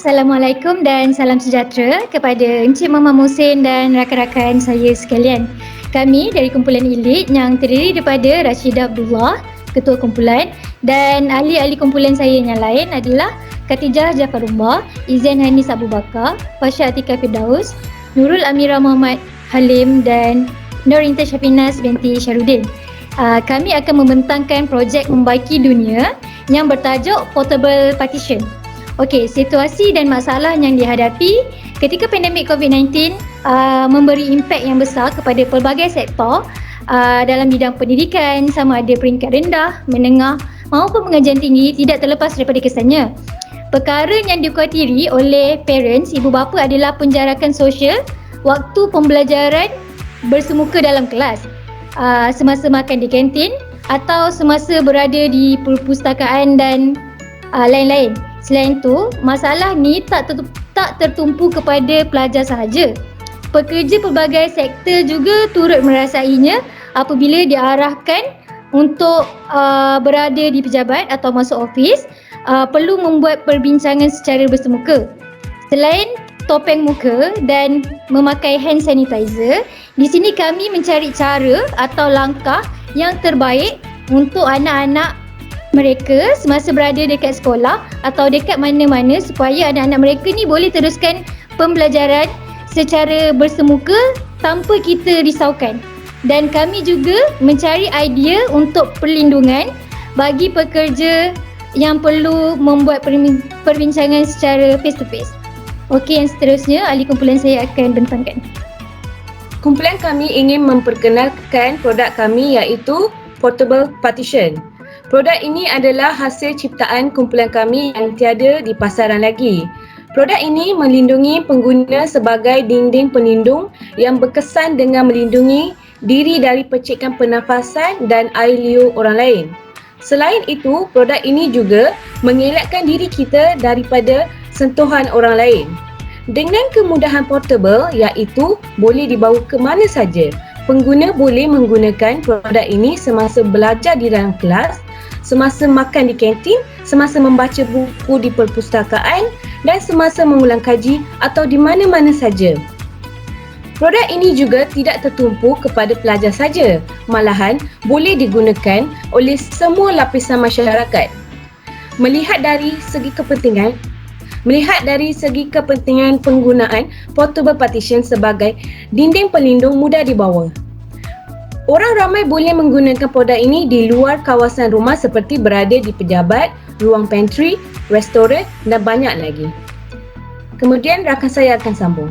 Assalamualaikum dan salam sejahtera kepada Encik Mama Muhsin dan rakan-rakan saya sekalian. Kami dari kumpulan Elite yang terdiri daripada Rashidah Abdullah, Ketua Kumpulan, dan ahli-ahli kumpulan saya yang lain adalah Khatijah Jafarullah, Izan Hanis Abu Bakar, Fasha Atika Firdaus, Nurul Amira Muhammad Halim dan Norinta Syafinas binti Syarudin. Kami akan membentangkan projek membaiki dunia yang bertajuk Portable Partition. Okey, situasi dan masalah yang dihadapi ketika pandemik COVID-19 memberi impak yang besar kepada pelbagai sektor dalam bidang pendidikan, sama ada peringkat rendah, menengah maupun pengajian tinggi, tidak terlepas daripada kesannya. Perkara yang dikhawatiri oleh parents, ibu bapa adalah penjarakan sosial waktu pembelajaran bersemuka dalam kelas, semasa makan di kantin atau semasa berada di perpustakaan dan lain-lain. Selain itu, masalah ni tak tertumpu kepada pelajar sahaja. Pekerja pelbagai sektor juga turut merasainya apabila diarahkan untuk berada di pejabat atau masuk ofis, perlu membuat perbincangan secara bersemuka. Selain topeng muka dan memakai hand sanitizer, di sini kami mencari cara atau langkah yang terbaik untuk anak-anak mereka semasa berada dekat sekolah atau dekat mana-mana supaya anak-anak mereka ni boleh teruskan pembelajaran secara bersemuka tanpa kita risaukan. Dan kami juga mencari idea untuk perlindungan bagi pekerja yang perlu membuat perbincangan secara face to face. Okey, yang seterusnya ahli kumpulan saya akan bentangkan. Kumpulan kami ingin memperkenalkan produk kami iaitu Portable Partition. Produk ini adalah hasil ciptaan kumpulan kami yang tiada di pasaran lagi. Produk ini melindungi pengguna sebagai dinding pelindung yang berkesan dengan melindungi diri dari percikan pernafasan dan air liur orang lain. Selain itu, produk ini juga mengelakkan diri kita daripada sentuhan orang lain. Dengan kemudahan portable iaitu boleh dibawa ke mana saja. Pengguna boleh menggunakan produk ini semasa belajar di dalam kelas, semasa makan di kantin, semasa membaca buku di perpustakaan dan semasa mengulang kaji atau di mana-mana saja. Produk ini juga tidak tertumpu kepada pelajar saja, malahan boleh digunakan oleh semua lapisan masyarakat. Melihat dari segi kepentingan penggunaan portable partition sebagai dinding pelindung mudah dibawa. Orang ramai boleh menggunakan produk ini di luar kawasan rumah seperti berada di pejabat, ruang pantry, restoran dan banyak lagi. Kemudian rakan saya akan sambung.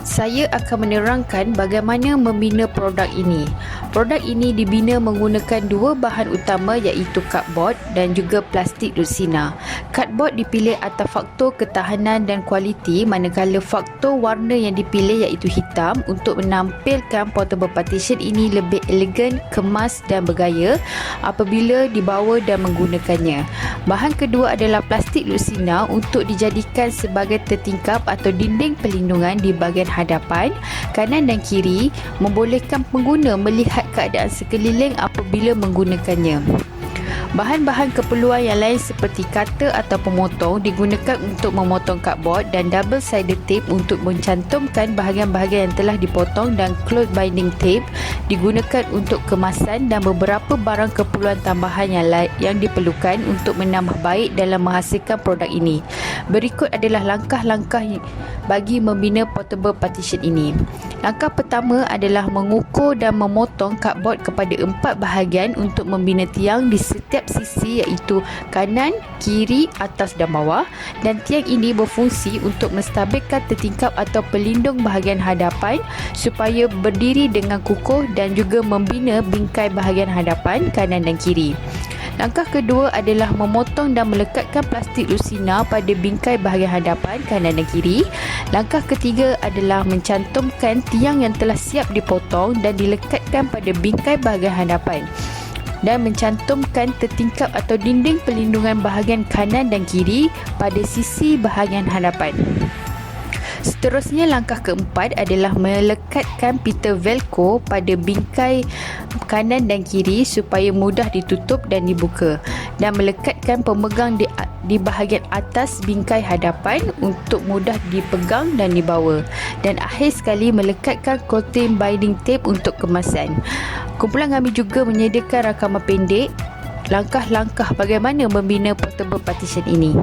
Saya akan menerangkan bagaimana membina produk ini. Produk ini dibina menggunakan dua bahan utama iaitu cardboard dan juga plastik resina. Cardboard dipilih atas faktor ketahanan dan kualiti, manakala faktor warna yang dipilih iaitu hitam untuk menampilkan portable partition ini lebih elegan, kemas dan bergaya apabila dibawa dan menggunakannya. Bahan kedua adalah plastik resina untuk dijadikan sebagai tertingkap atau dinding perlindungan di bahagian hadapan, kanan dan kiri, membolehkan pengguna melihat keadaan sekeliling apabila menggunakannya. Bahan-bahan keperluan yang lain seperti cutter atau pemotong digunakan untuk memotong cardboard dan double-sided tape untuk mencantumkan bahagian-bahagian yang telah dipotong, dan cloth binding tape digunakan untuk kemasan dan beberapa barang keperluan tambahan yang diperlukan untuk menambah baik dalam menghasilkan produk ini. Berikut adalah langkah-langkah bagi membina portable partition ini. Langkah pertama adalah mengukur dan memotong cardboard kepada 4 bahagian untuk membina tiang di setiap sisi iaitu kanan, kiri, atas dan bawah, dan tiang ini berfungsi untuk menstabilkan tertingkap atau pelindung bahagian hadapan supaya berdiri dengan kukuh dan juga membina bingkai bahagian hadapan kanan dan kiri. Langkah kedua adalah memotong dan melekatkan plastik resina pada bingkai bahagian hadapan kanan dan kiri. Langkah ketiga adalah mencantumkan tiang yang telah siap dipotong dan dilekatkan pada bingkai bahagian hadapan dan mencantumkan tertingkap atau dinding perlindungan bahagian kanan dan kiri pada sisi bahagian hadapan. Seterusnya, langkah keempat adalah melekatkan pita velcro pada bingkai kanan dan kiri supaya mudah ditutup dan dibuka, dan melekatkan pemegang di bahagian atas bingkai hadapan untuk mudah dipegang dan dibawa, dan akhir sekali melekatkan coating binding tape untuk kemasan. Kumpulan kami juga menyediakan rakaman pendek langkah-langkah bagaimana membina portable partition ini.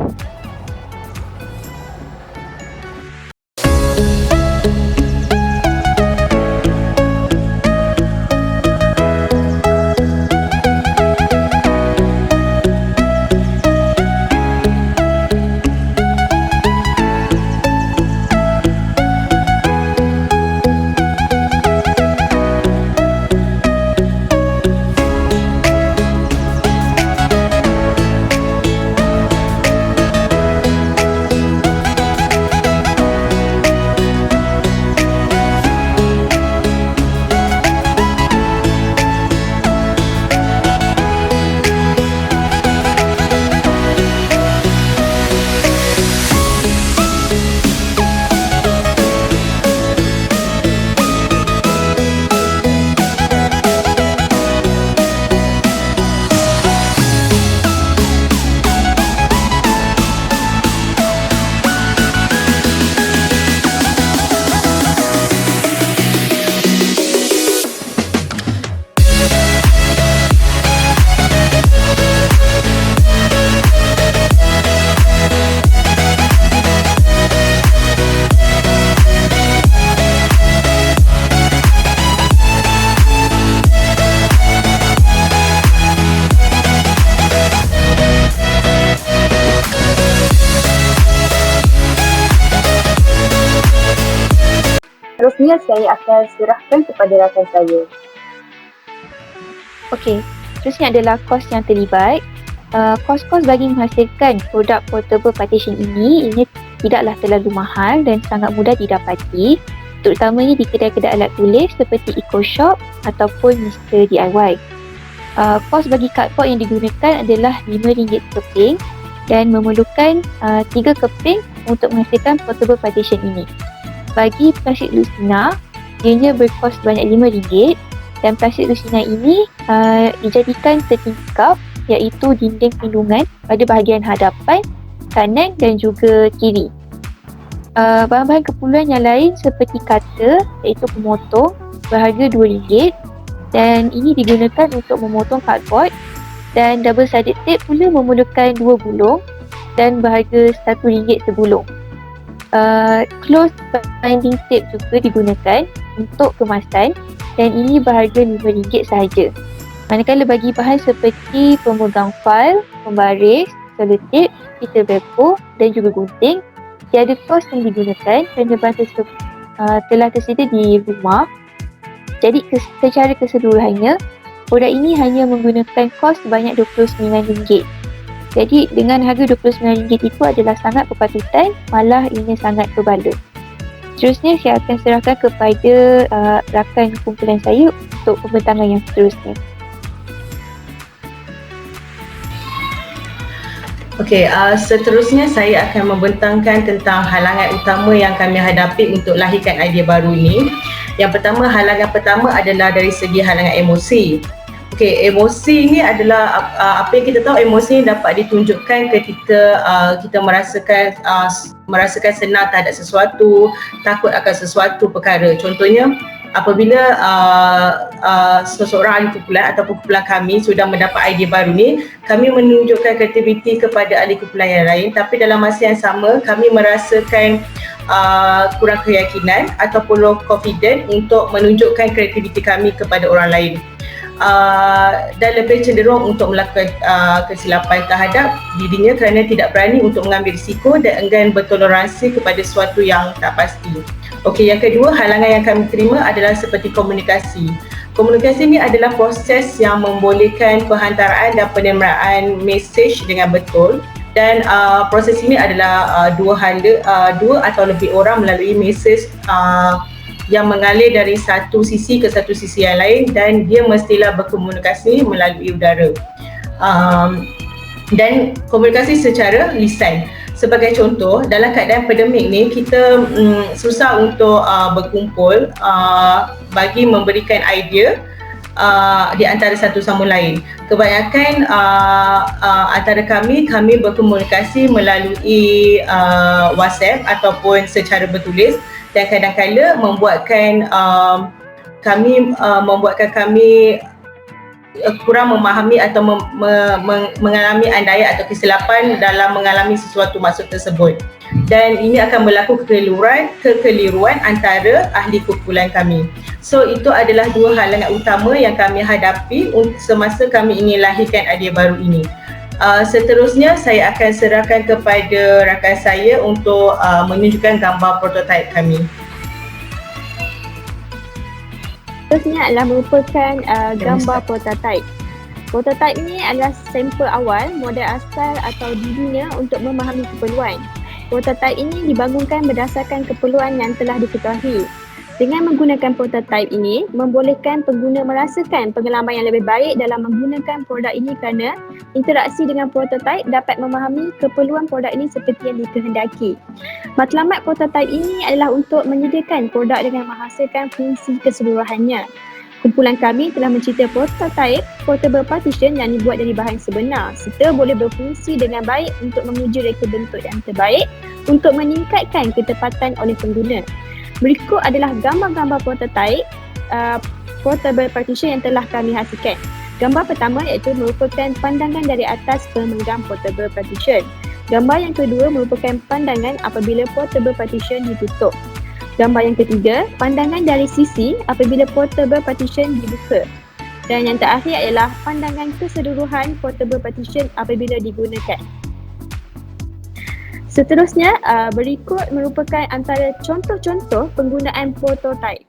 Seterusnya saya akan serahkan kepada rakan saya. Okey, seterusnya adalah kos yang terlibat. Kos-kos bagi menghasilkan produk portable partition ini tidaklah terlalu mahal dan sangat mudah didapati, terutamanya di kedai-kedai alat tulis seperti EcoShop ataupun Mr. DIY. Kos bagi cardboard yang digunakan adalah RM5 keping dan memerlukan 3 keping untuk menghasilkan portable partition ini. Bagi plastik Lucina, ianya berkos sebanyak RM5 dan plastik Lucina ini dijadikan tertingkap, iaitu dinding pelindungan pada bahagian hadapan, kanan dan juga kiri. Bahan-bahan keperluan yang lain seperti cutter, iaitu pemotong, berharga RM2 dan ini digunakan untuk memotong cardboard, dan double-sided tape pula memerlukan 2 gulung dan berharga RM1 segulung. Close binding tape juga digunakan untuk kemasan dan ini berharga RM5 sahaja. Manakala bagi bahan seperti pemegang fail, pembaris, selotip, pita velcro dan juga gunting, tiada kos yang digunakan kerana bahan tersebut telah tersedia di rumah. Jadi secara keseluruhannya, produk ini hanya menggunakan kos sebanyak RM29. Jadi dengan harga RM29 itu adalah sangat berpatutan, malah ini sangat berbaloi. Seterusnya saya akan serahkan kepada rakan kumpulan saya untuk pembentangan yang seterusnya. Okey, seterusnya saya akan membentangkan tentang halangan utama yang kami hadapi untuk lahirkan idea baru ini. Yang pertama, halangan pertama adalah dari segi halangan emosi. Okey, emosi ini adalah apa yang kita tahu, emosi ini dapat ditunjukkan ketika kita merasakan senang terhadap sesuatu, takut akan sesuatu perkara. Contohnya, apabila seseorang ahli kumpulan ataupun kumpulan kami sudah mendapat idea baru ni, kami menunjukkan kreativiti kepada ahli kumpulan yang lain, tapi dalam masa yang sama kami merasakan kurang keyakinan ataupun low confident untuk menunjukkan kreativiti kami kepada orang lain. Dan lebih cenderung untuk melakukan kesilapan terhadap dirinya kerana tidak berani untuk mengambil risiko dan enggan bertoleransi kepada sesuatu yang tak pasti. Okey, yang kedua, halangan yang kami terima adalah seperti komunikasi. Komunikasi ini adalah proses yang membolehkan penghantaraan dan penerimaan mesej dengan betul, dan proses ini adalah dua atau lebih orang melalui mesej yang mengalir dari satu sisi ke satu sisi yang lain, dan dia mestilah berkomunikasi melalui udara. Dan komunikasi secara lisan. sebagai contoh, dalam keadaan pandemik ni kita susah untuk berkumpul bagi memberikan idea di antara satu sama lain. Kebanyakan antara kami berkomunikasi melalui WhatsApp ataupun secara bertulis, dan kadang-kala membuatkan kami kurang memahami atau mengalami andaian atau kesilapan dalam mengalami sesuatu maksud tersebut, dan ini akan berlaku kekeliruan antara ahli kumpulan kami. So itu adalah dua halangan utama yang kami hadapi semasa kami ingin lahirkan idea baru ini. Seterusnya saya akan serahkan kepada rakan saya untuk menunjukkan gambar prototipe kami. Seterusnya adalah merupakan gambar prototipe. Prototipe ini adalah sampel awal, model asal atau dibina untuk memahami keperluan. Prototipe ini dibangunkan berdasarkan keperluan yang telah diketahui. Dengan menggunakan prototipe ini, membolehkan pengguna merasakan pengalaman yang lebih baik dalam menggunakan produk ini kerana interaksi dengan prototipe dapat memahami keperluan produk ini seperti yang dikehendaki. Matlamat prototipe ini adalah untuk menyediakan produk dengan menghasilkan fungsi keseluruhannya. Kumpulan kami telah mencipta prototipe portable partition yang dibuat dari bahan sebenar serta boleh berfungsi dengan baik untuk menguji reka bentuk yang terbaik untuk meningkatkan ketepatan oleh pengguna. Berikut adalah gambar-gambar prototipe portable partition yang telah kami hasilkan. Gambar pertama iaitu merupakan pandangan dari atas pemegang portable partition. Gambar yang kedua merupakan pandangan apabila portable partition ditutup. Gambar yang ketiga, pandangan dari sisi apabila portable partition dibuka. Dan yang terakhir adalah pandangan keseluruhan portable partition apabila digunakan. Seterusnya, berikut merupakan antara contoh-contoh penggunaan prototipe.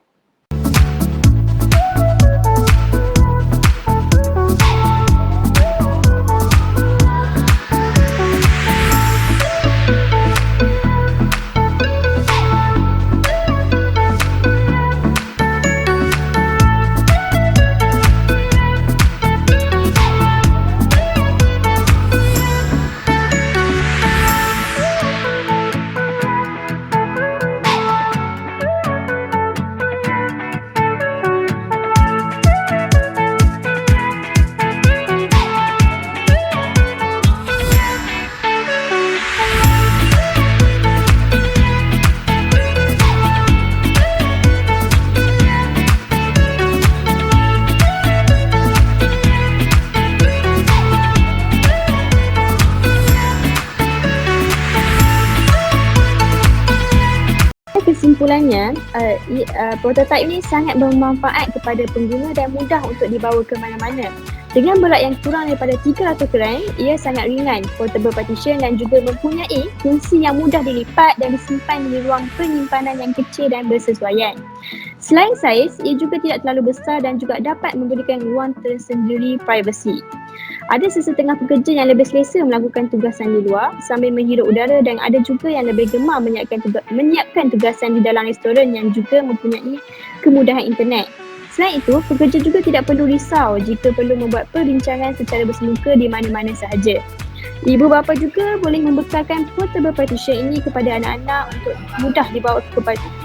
Kesimpulannya, prototipe ini sangat bermanfaat kepada pengguna dan mudah untuk dibawa ke mana-mana. Dengan berat yang kurang daripada 300 gram, ia sangat ringan, portable partition dan juga mempunyai fungsi yang mudah dilipat dan disimpan di ruang penyimpanan yang kecil dan bersesuaian. Selain saiz, ia juga tidak terlalu besar dan juga dapat memberikan ruang tersendiri privasi. Ada sesetengah pekerja yang lebih selesa melakukan tugasan di luar sambil menghirup udara, dan ada juga yang lebih gemar menyiapkan tugasan di dalam restoran yang juga mempunyai kemudahan internet. Selain itu, pekerja juga tidak perlu risau jika perlu membuat perbincangan secara bersemuka di mana-mana sahaja. Ibu bapa juga boleh membekalkan portable partition ini kepada anak-anak untuk mudah dibawa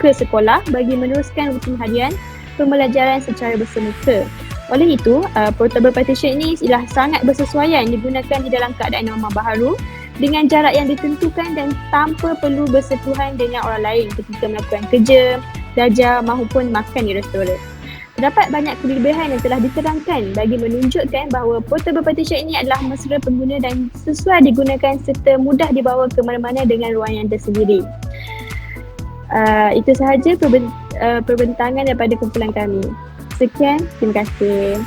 ke sekolah bagi meneruskan rutin harian pembelajaran secara bersemuka. Oleh itu, portable partition ini ialah sangat bersesuaian digunakan di dalam keadaan normal baharu dengan jarak yang ditentukan dan tanpa perlu bersentuhan dengan orang lain ketika melakukan kerja, belajar maupun makan di restoran. Terdapat banyak kelebihan yang telah diterangkan bagi menunjukkan bahawa portable partition ini adalah mesra pengguna dan sesuai digunakan serta mudah dibawa ke mana-mana dengan ruangan yang tersendiri. Itu sahaja perbentangan daripada kumpulan kami. Sekian, terima kasih.